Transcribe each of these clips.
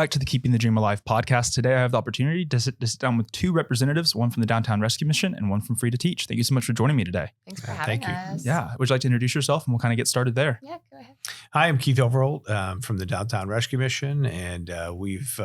back to the Keeping the Dream Alive podcast. Today, I have the opportunity to sit down with two representatives, one from the Downtown Rescue Mission and one from Free to Teach. Thank you so much for joining me today. Thanks for having us. Yeah. Would you like to introduce yourself and we'll kind of get started there? Yeah, go ahead. Hi, I'm Keith Overholt from the Downtown Rescue Mission, and we've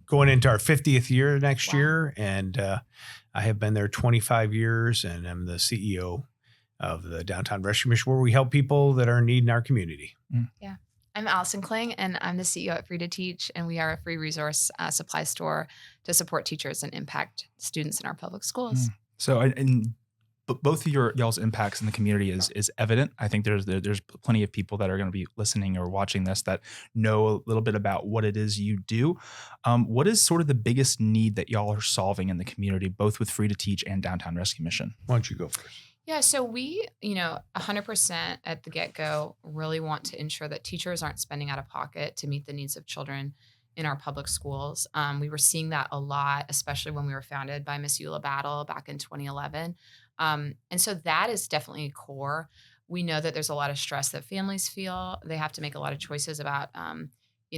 going into our 50th year next year, and I have been there 25 years, and I'm the CEO of the Downtown Rescue Mission, where we help people that are in need in our community. Yeah. I'm Alison Kling, and I'm the CEO at Free to Teach, and we are a free resource supply store to support teachers and impact students in our public schools. So, but both of y'all's impacts in the community is evident. I think there's plenty of people that are going to be listening or watching this that know a little bit about what it is you do. What is sort of the biggest need that y'all are solving in the community, both with Free to Teach and Downtown Rescue Mission? Why don't you go first? Yeah, so we, 100% at the get-go really want to ensure that teachers aren't spending out of pocket to meet the needs of children in our public schools. We were seeing that a lot, especially when we were founded by Miss Eula Battle back in 2011. And so that is definitely core. We know that there's a lot of stress that families feel. They have to make a lot of choices about,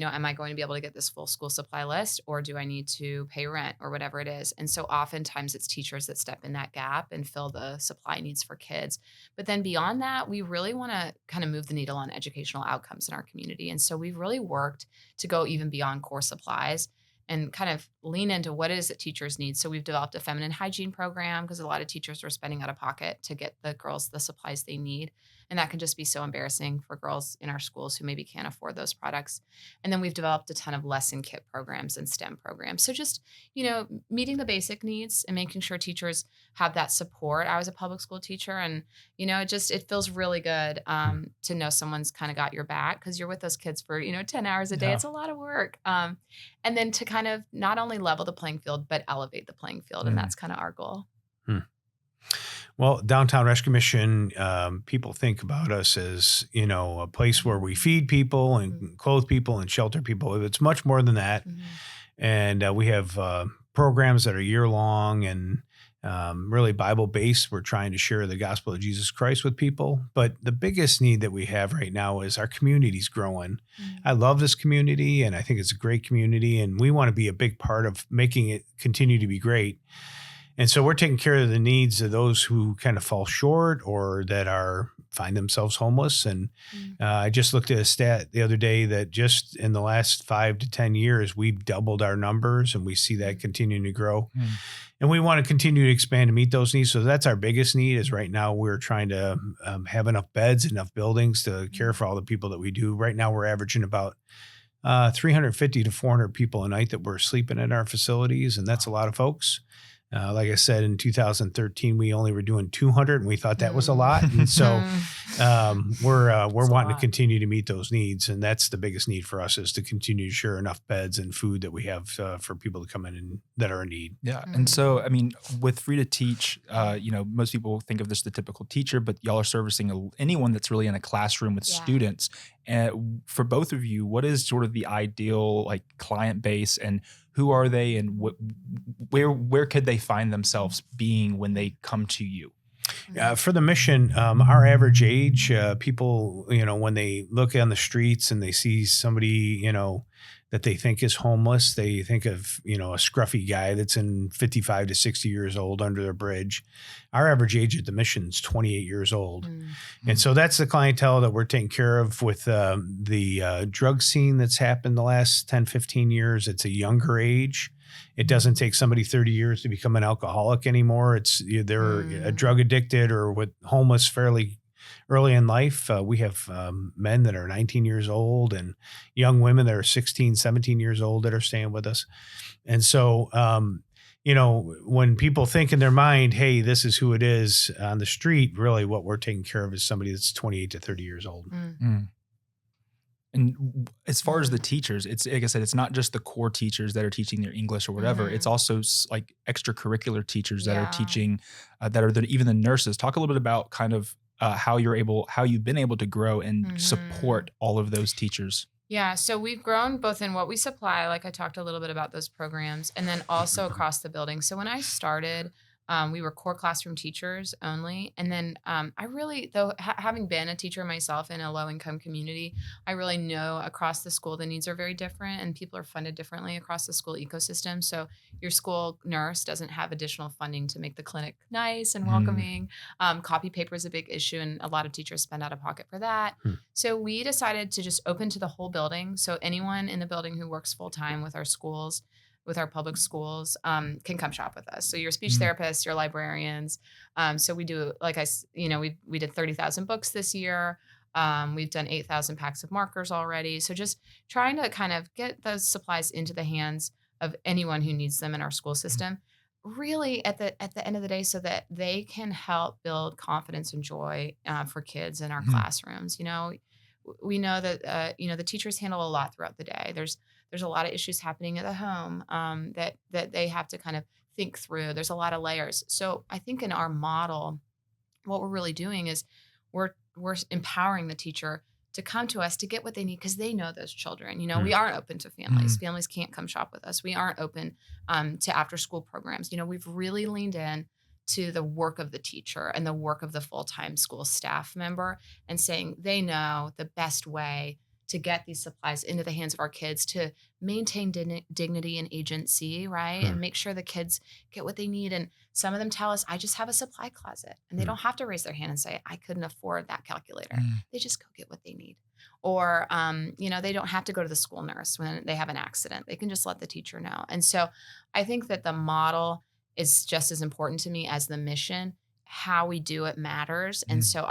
am I going to be able to get this full school supply list, or do I need to pay rent or whatever it is? And so oftentimes it's teachers that step in that gap and fill the supply needs for kids. But then beyond that, we really want to kind of move the needle on educational outcomes in our community. And so we've really worked to go even beyond core supplies and kind of lean into what it is that teachers need. So we've developed a feminine hygiene program because a lot of teachers are spending out of pocket to get the girls the supplies they need. And that can just be so embarrassing for girls in our schools who maybe can't afford those products. And then we've developed a ton of lesson kit programs and STEM programs. So just, meeting the basic needs and making sure teachers have that support. I was a public school teacher, and, it feels really good to know someone's kind of got your back, because you're with those kids for, 10 hours a day. Yeah. It's a lot of work. And then to kind of not only level the playing field, but elevate the playing field. And that's kind of our goal. Well, Downtown Rescue Mission, people think about us as, a place where we feed people and clothe people and shelter people. It's much more than that. And we have programs that are year-long and really Bible-based. We're trying to share the gospel of Jesus Christ with people. But the biggest need that we have right now is our community's growing. I love this community, and I think it's a great community, and we want to be a big part of making it continue to be great. And so we're taking care of the needs of those who kind of fall short or that find themselves homeless. And I just looked at a stat the other day that just in the last 5 to 10 years, we've doubled our numbers, and we see that continuing to grow. And we want to continue to expand to meet those needs. So that's our biggest need. Is right now we're trying to have enough beds, enough buildings to care for all the people that we do. Right now we're averaging about 350 to 400 people a night that we're sleeping in our facilities. And that's a lot of folks. Like I said, in 2013, we only were doing 200, and we thought that was a lot. And so we're wanting to continue to meet those needs. And that's the biggest need for us, is to continue to share enough beds and food that we have for people to come in and that are in need. Yeah. And so, with Free to Teach, most people think of this the typical teacher, but y'all are servicing anyone that's really in a classroom with students. And for both of you, what is sort of the ideal client base, and who are they, and where could they find themselves being when they come to you? For the mission, our average age, people, when they look on the streets and they see somebody, that they think is homeless, they think of, a scruffy guy that's in 55 to 60 years old under their bridge. Our average age at the mission is 28 years old. And so that's the clientele that we're taking care of with the drug scene that's happened the last 10, 15 years. It's a younger age. It doesn't take somebody 30 years to become an alcoholic anymore. They're a drug addicted or with homeless fairly early in life. We have men that are 19 years old and young women that are 16, 17 years old that are staying with us. And so, when people think in their mind, hey, this is who it is on the street, really what we're taking care of is somebody that's 28 to 30 years old. And as far as the teachers, it's like I said, it's not just the core teachers that are teaching their English or whatever. It's also like extracurricular teachers that are teaching, even the nurses. Talk a little bit about kind of how you've been able to grow and support all of those teachers. Yeah, so we've grown both in what we supply, like I talked a little bit about those programs, and then also across the building. So when I started, We were core classroom teachers only. And then I really, though, having been a teacher myself in a low income community, I really know across the school the needs are very different and people are funded differently across the school ecosystem. So your school nurse doesn't have additional funding to make the clinic nice and welcoming. Copy paper is a big issue, and a lot of teachers spend out of pocket for that. So we decided to just open to the whole building. So anyone in the building who works full time with our schools, with our public schools, can come shop with us. So your speech therapists, your librarians. So we do, we did 30,000 books this year. We've done 8,000 packs of markers already. So just trying to kind of get those supplies into the hands of anyone who needs them in our school system, really at the end of the day, so that they can help build confidence and joy for kids in our classrooms. We know that the teachers handle a lot throughout the day. There's a lot of issues happening at the home that they have to kind of think through. There's a lot of layers. So I think in our model, what we're really doing is we're empowering the teacher to come to us to get what they need, because they know those children. We aren't open to families. Families can't come shop with us. We aren't open to after school programs. We've really leaned in to the work of the teacher and the work of the full-time school staff member, and saying they know the best way to get these supplies into the hands of our kids to maintain dignity and agency, right? And make sure the kids get what they need. And some of them tell us, I just have a supply closet, and they don't have to raise their hand and say, I couldn't afford that calculator. They just go get what they need. Or, they don't have to go to the school nurse when they have an accident. They can just let the teacher know. And so I think that the model is just as important to me as the mission. How we do it matters. And so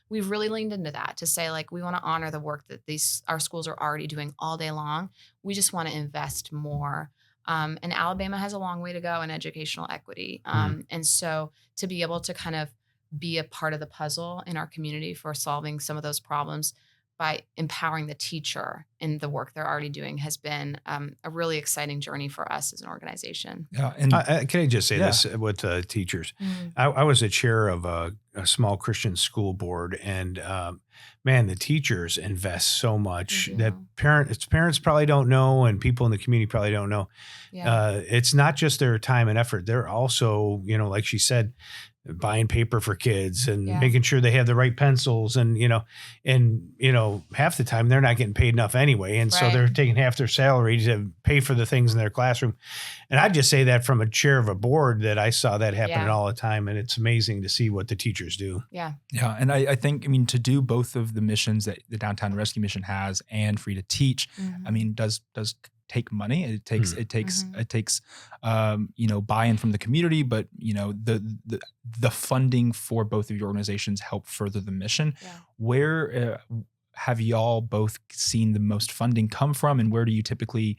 we've really leaned into that to say, like, we want to honor the work that our schools are already doing all day long. We just want to invest more. And Alabama has a long way to go in educational equity. And so to be able to kind of be a part of the puzzle in our community for solving some of those problems by empowering the teacher in the work they're already doing has been a really exciting journey for us as an organization. Yeah, and can I just say this with teachers? I was a chair of a small Christian school board, and man, the teachers invest so much that parents probably don't know, and people in the community probably don't know. It's not just their time and effort; they're also, like she said, buying paper for kids and making sure they have the right pencils, and half the time they're not getting paid enough anyway, and so they're taking half their salary to pay for the things in their classroom. And I just say that from a chair of a board, that I saw that happening all the time, and it's amazing to see what the teachers do. And I think, to do both of the missions that the Downtown Rescue Mission has and Free to Teach, does take money. It takes buy-in from the community, but the funding for both of your organizations help further the mission. Where have y'all both seen the most funding come from, and where do you typically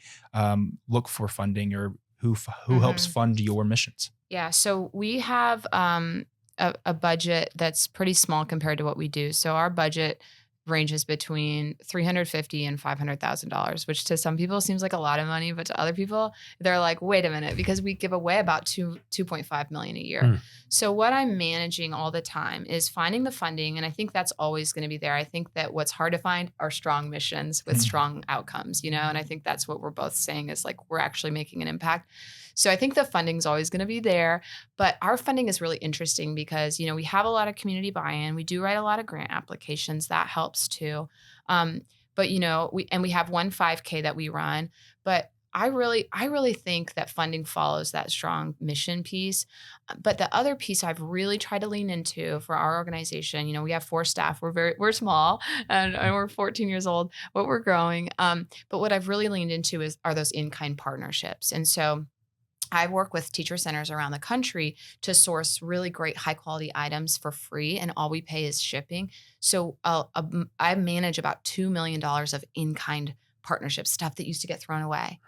look for funding, or who helps fund your missions? So we have a budget that's pretty small compared to what we do. So our budget ranges between $350,000 and $500,000, which to some people seems like a lot of money, but to other people, they're like, wait a minute, because we give away about $2.5 million a year. So what I'm managing all the time is finding the funding, and I think that's always going to be there. I think that what's hard to find are strong missions with strong outcomes, and I think that's what we're both saying is, like, we're actually making an impact. So I think the funding's always going to be there, but our funding is really interesting because, we have a lot of community buy-in. We do write a lot of grant applications. That helps too. But, we have one 5K that we run, but I really think that funding follows that strong mission piece. But the other piece I've really tried to lean into for our organization, we have 4 staff. We're small and we're 14 years old, but we're growing. But what I've really leaned into are those in-kind partnerships. And so I work with teacher centers around the country to source really great high quality items for free, and all we pay is shipping. So I manage about $2 million of in-kind partnership stuff that used to get thrown away.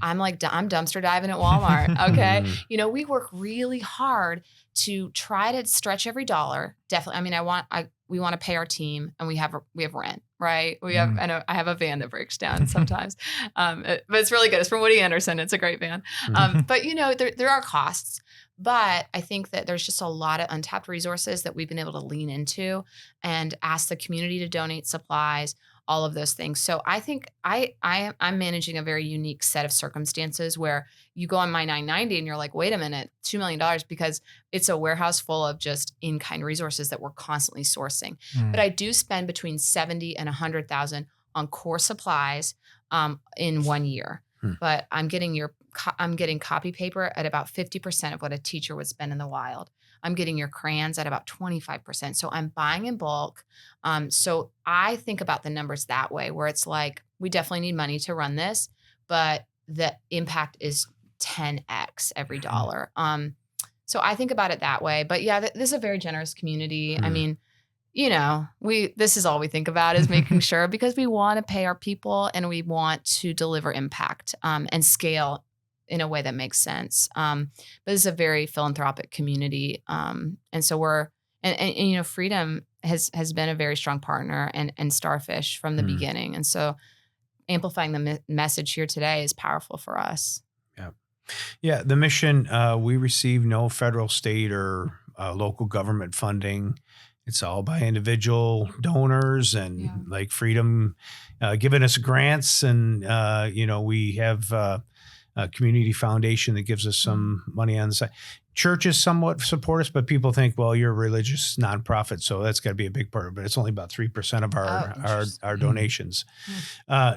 I'm dumpster diving at Walmart. Okay. We work really hard to try to stretch every dollar. Definitely. We want to pay our team, and we have rent, right? I have a van that breaks down sometimes. But it's really good. It's from Woody Anderson. It's a great van. But there are costs. But I think that there's just a lot of untapped resources that we've been able to lean into and ask the community to donate supplies. all of those things. So I think I'm managing a very unique set of circumstances where you go on my 990 and you're like, wait a minute, $2 million, because it's a warehouse full of just in-kind resources that we're constantly sourcing. But I do spend between 70 and 100,000 on core supplies in 1 year. But I'm getting copy paper at about 50% of what a teacher would spend in the wild. I'm getting your crayons at about 25%. So I'm buying in bulk. So I think about the numbers that way, where it's like, we definitely need money to run this, but the impact is 10x every dollar. So I think about it that way. But yeah, this is a very generous community. I mean, this is all we think about is making sure, because we want to pay our people and we want to deliver impact and scale in a way that makes sense. But this is a very philanthropic community. And so Freedom has been a very strong partner and Starfish from the beginning. And so amplifying the message here today is powerful for us. Yeah. Yeah. The mission, we receive no federal, state, or local government funding. It's all by individual donors and like Freedom giving us grants. And, we have a community foundation that gives us some money on the side. Churches somewhat support us, but people think, well, you're a religious nonprofit, so that's got to be a big part of it. It's only about 3% of our donations.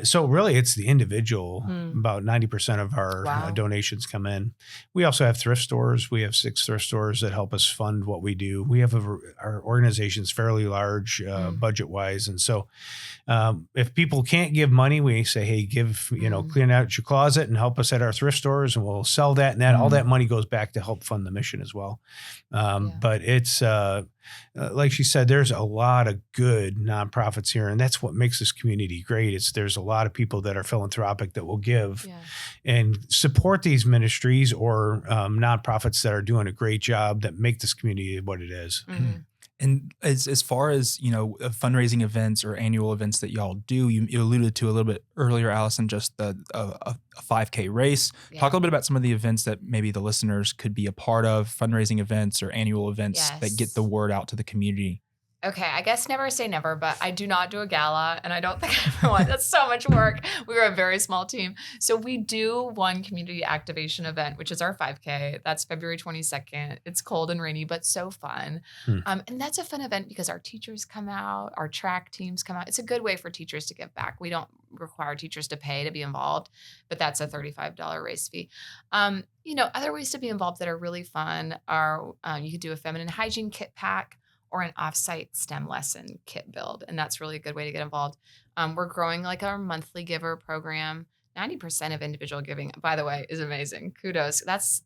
So really, it's the individual. About 90% of our donations come in. We also have thrift stores. We have 6 thrift stores that help us fund what we do. We have our organization's fairly large budget-wise, and so if people can't give money, we say, hey, clean out your closet and help us at our thrift stores, and we'll sell that, and all that money goes back to help fund the mission as well. But it's like she said, there's a lot of good nonprofits here, and that's what makes this community great. There's a lot of people that are philanthropic that will give and support these ministries or nonprofits that are doing a great job that make this community what it is. And as far as, fundraising events or annual events that y'all do, you alluded to a little bit earlier, Alison, just a 5K race. Yeah. Talk a little bit about some of the events that maybe the listeners could be a part of, fundraising events or annual events that get the word out to the community. Okay, I guess never say never, but I do not do a gala, and I don't think I ever want. That's so much work. We were a very small team. So we do one community activation event, which is our 5K. That's February 22nd. It's cold and rainy, but so fun. And that's a fun event because our teachers come out, our track teams come out. It's a good way for teachers to give back. We don't require teachers to pay to be involved, but that's a $35 race fee. Other ways to be involved that are really fun are you could do a feminine hygiene kit pack, or an offsite STEM lesson kit build. And that's really a good way to get involved. We're growing like our monthly giver program. 90% of individual giving, by the way, is amazing. Kudos. That's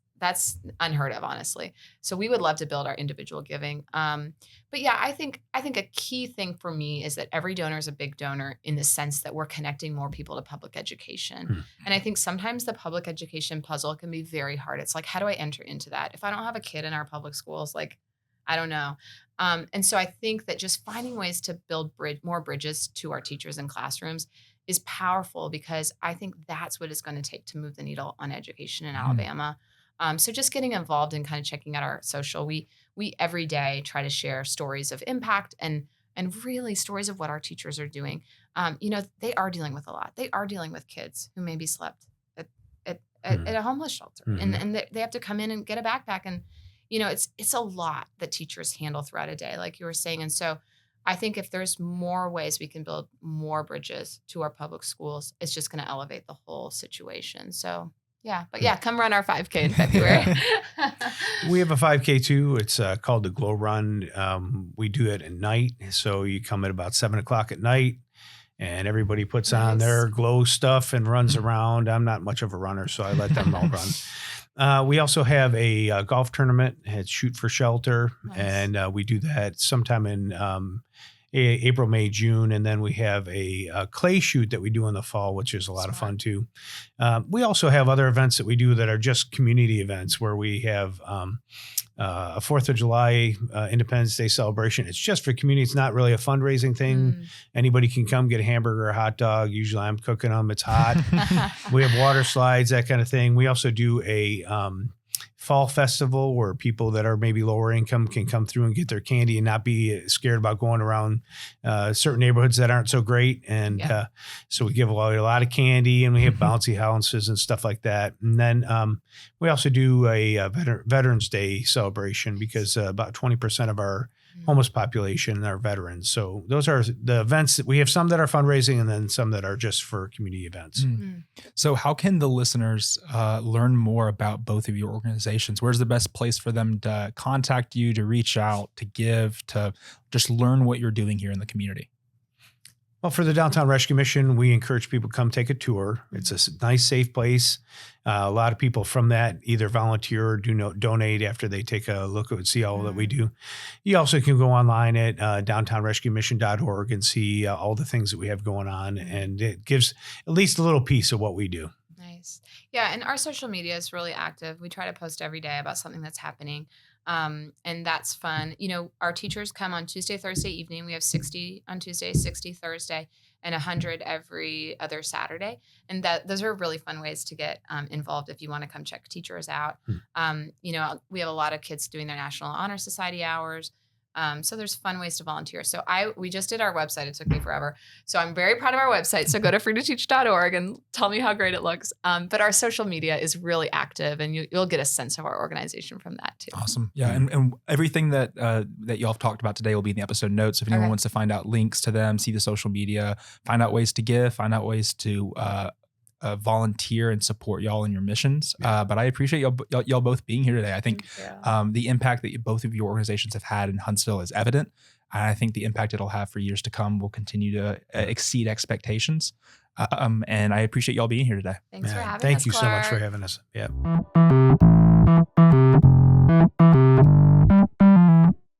unheard of, honestly. So we would love to build our individual giving. But yeah, I think a key thing for me is that every donor is a big donor in the sense that we're connecting more people to public education. And I think sometimes the public education puzzle can be very hard. It's like, how do I enter into that? If I don't have a kid in our public schools, I don't know. And so I think that just finding ways to build more bridges to our teachers and classrooms is powerful, because I think that's what it's going to take to move the needle on education in Alabama. So just getting involved and kind of checking out our social. We every day try to share stories of impact and really stories of what our teachers are doing. They are dealing with a lot. They are dealing with kids who maybe slept at a homeless shelter, and they have to come in and get a backpack, and it's a lot that teachers handle throughout a day, like you were saying. And so I think if there's more ways we can build more bridges to our public schools, it's just going to elevate the whole situation. So come run our 5K in February. We have a 5K too. It's called the Glow Run. We do it at night. So you come at about 7:00 at night, and everybody puts on their glow stuff and runs around. I'm not much of a runner, so I let them all run. We also have a golf tournament at Shoot for Shelter, and we do that sometime in April, May, June, and then we have a clay shoot that we do in the fall, which is a lot of fun too. We also have other events that we do that are just community events, where we have a 4th of July Independence Day celebration. It's just for community. It's not really a fundraising thing. Anybody can come get a hamburger or a hot dog. Usually I'm cooking them. It's hot. We have water slides, that kind of thing. We also do a fall festival where people that are maybe lower income can come through and get their candy and not be scared about going around certain neighborhoods that aren't so great. And so we give away a lot of candy, and we have bouncy houses and stuff like that. And then we also do a Veterans Day celebration because about 20% of our homeless population are veterans. So those are the events that we have, some that are fundraising and then some that are just for community events. So how can the listeners learn more about both of your organizations? Where's the best place for them to contact you, to reach out, to give, to just learn what you're doing here in the community? Well, for the Downtown Rescue Mission, we encourage people to come take a tour. It's a nice, safe place. A lot of people from that either volunteer or donate after they take a look and see all that we do. You also can go online at downtownrescuemission.org and see all the things that we have going on. And it gives at least a little piece of what we do. Nice. Yeah. And our social media is really active. We try to post every day about something that's happening. And that's fun. You know, our teachers come on Tuesday, Thursday evening. We have 60 on Tuesday, 60 Thursday, and 100 every other Saturday. And those are really fun ways to get involved if you want to come check teachers out. You know, we have a lot of kids doing their National Honor Society hours. So there's fun ways to volunteer. So we just did our website. It took me forever. So I'm very proud of our website. So go to freetoteach.org and tell me how great it looks. But our social media is really active, and you'll get a sense of our organization from that too. Awesome. Yeah. And everything that y'all have talked about today will be in the episode notes. If anyone wants to find out links to them, see the social media, find out ways to give, find out ways to volunteer and support y'all in your missions. But I appreciate y'all both being here today. I think the impact that both of your organizations have had in Huntsville is evident. And I think the impact it'll have for years to come will continue to exceed expectations. And I appreciate y'all being here today. Thanks for having us. Thank you Clark. so much for having us. Yeah.